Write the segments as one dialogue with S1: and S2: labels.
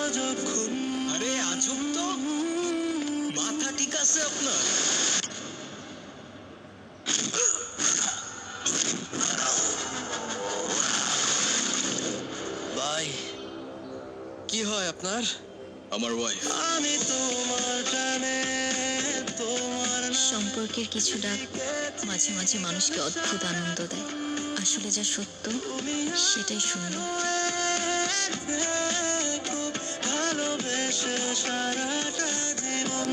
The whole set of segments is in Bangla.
S1: আরে আজব তো, মাথা ঠিক আছে আপনার? ভাই, কি হয় আপনার?
S2: আমার ওয়াইফ।
S1: আমি তোমার টানে তোমার
S3: সম্পর্কের কিছু ডাক মাঝে মাঝে মানুষকে অদ্ভুত আনন্দ দেয়। আসলে যা সত্য সেটাই সুন্দর।
S1: খুব ভালোবেসে সারাটা জীবন।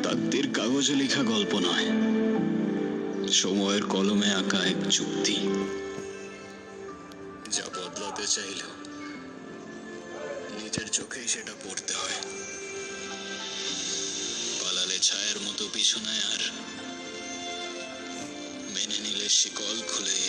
S2: তাকদীর কাগজে লেখা গল্প নয়, সময়ের কলমে আঁকা এক চুক্তি, যা বদলাতে চাইলেও নিজের চোখেই সেটা পড়তে হয়। পালালে ছায়ার মতো পিছনে, আর মেনে নিলে শিকল খুলে